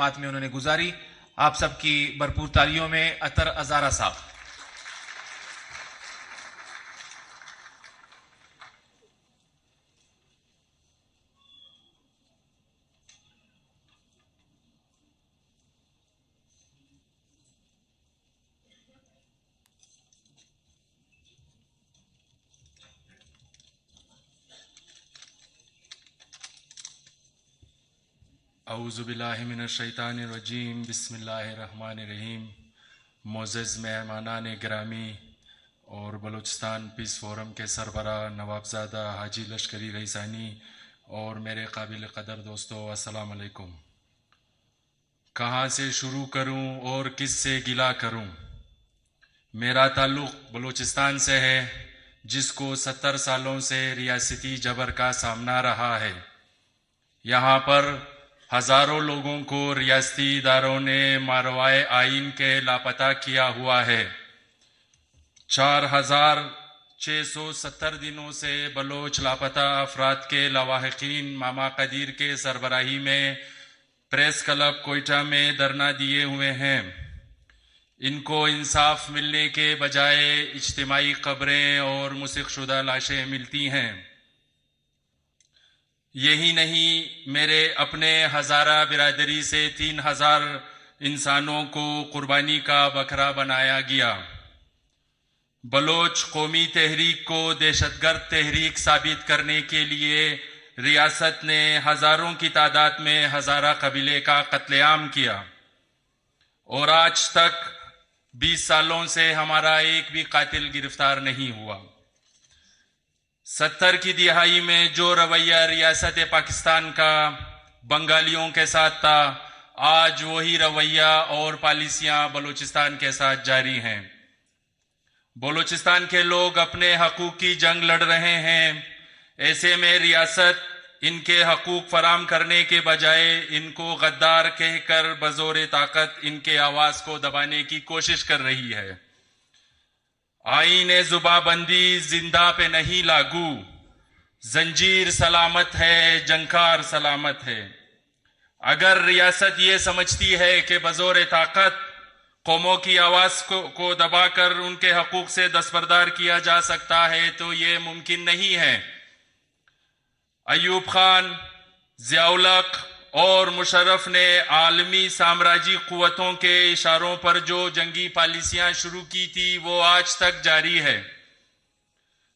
خدمات میں انہوں نے گزاری. آپ سب کی بھرپور تالیوں میں عطر ازارہ صاحب. اعوذ باللہ من الشیطان الرجیم. بسم اللہ الرحمن الرحیم. معزز مہمانان گرامی اور بلوچستان پیس فورم کے سربراہ نوابزادہ حاجی لشکری رئیسانی اور میرے قابل قدر دوستو، السلام علیکم. کہاں سے شروع کروں اور کس سے گلہ کروں؟ میرا تعلق بلوچستان سے ہے، جس کو 70 سالوں سے ریاستی جبر کا سامنا رہا ہے. یہاں پر ہزاروں لوگوں کو ریاستی اداروں نے ماروائے آئین کے لاپتہ کیا ہوا ہے. 4670 دنوں سے بلوچ لاپتہ افراد کے لواحقین ماما قدیر کے سربراہی میں پریس کلب کوئٹہ میں دھرنا دیے ہوئے ہیں. ان کو انصاف ملنے کے بجائے اجتماعی قبریں اور مسخ شدہ لاشیں ملتی ہیں. یہی نہیں، میرے اپنے ہزارہ برادری سے 3000 انسانوں کو قربانی کا بکرا بنایا گیا. بلوچ قومی تحریک کو دہشت گرد تحریک ثابت کرنے کے لیے ریاست نے ہزاروں کی تعداد میں ہزارہ قبیلے کا قتل عام کیا، اور آج تک 20 سالوں سے ہمارا ایک بھی قاتل گرفتار نہیں ہوا. 70 کی دہائی میں جو رویہ ریاست پاکستان کا بنگالیوں کے ساتھ تھا، آج وہی رویہ اور پالیسیاں بلوچستان کے ساتھ جاری ہیں. بلوچستان کے لوگ اپنے حقوق کی جنگ لڑ رہے ہیں. ایسے میں ریاست ان کے حقوق فراہم کرنے کے بجائے ان کو غدار کہہ کر بزور طاقت ان کے آواز کو دبانے کی کوشش کر رہی ہے. آئین زباں بندی زندہ پہ نہیں لاگو، زنجیر سلامت ہے، جنکار سلامت ہے. اگر ریاست یہ سمجھتی ہے کہ بزور طاقت قوموں کی آواز کو دبا کر ان کے حقوق سے دستبردار کیا جا سکتا ہے تو یہ ممکن نہیں ہے. ایوب خان، ضیاء الحق اور مشرف نے عالمی سامراجی قوتوں کے اشاروں پر جو جنگی پالیسیاں شروع کی تھی وہ آج تک جاری ہے.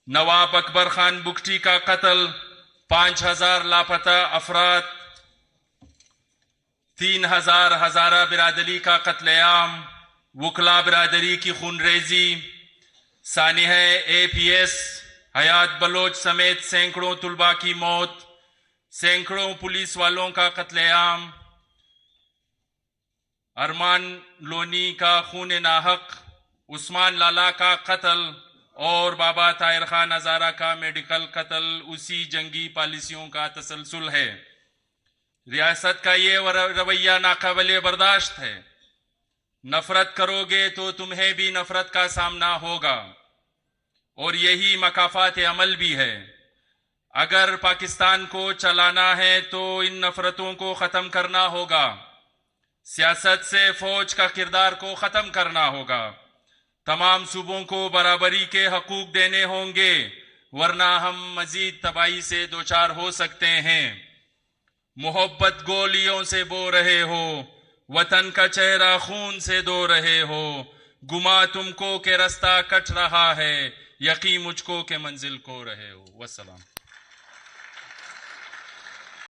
نواب اکبر خان بگٹی کا قتل، 5000 لاپتہ افراد، 3000 ہزارہ برادری کا قتل عام، وکلا برادری کی خون ریزی، سانحہ APS حیات بلوچ سمیت سینکڑوں طلباء کی موت، سینکڑوں پولیس والوں کا قتل عام، ارمان لونی کا خون ناحق، عثمان لالا کا قتل اور بابا طاہر خان ہزارہ کا میڈیکل قتل اسی جنگی پالیسیوں کا تسلسل ہے. ریاست کا یہ رویہ ناقابل برداشت ہے. نفرت کرو گے تو تمہیں بھی نفرت کا سامنا ہوگا، اور یہی مکافات عمل بھی ہے. اگر پاکستان کو چلانا ہے تو ان نفرتوں کو ختم کرنا ہوگا. سیاست سے فوج کا کردار کو ختم کرنا ہوگا. تمام صوبوں کو برابری کے حقوق دینے ہوں گے، ورنہ ہم مزید تباہی سے دوچار ہو سکتے ہیں. محبت گولیوں سے بو رہے ہو، وطن کا چہرہ خون سے دھو رہے ہو. گما تم کو کہ رستہ کٹ رہا ہے، یقین مجھ کو کہ منزل کو رہے ہو. والسلام.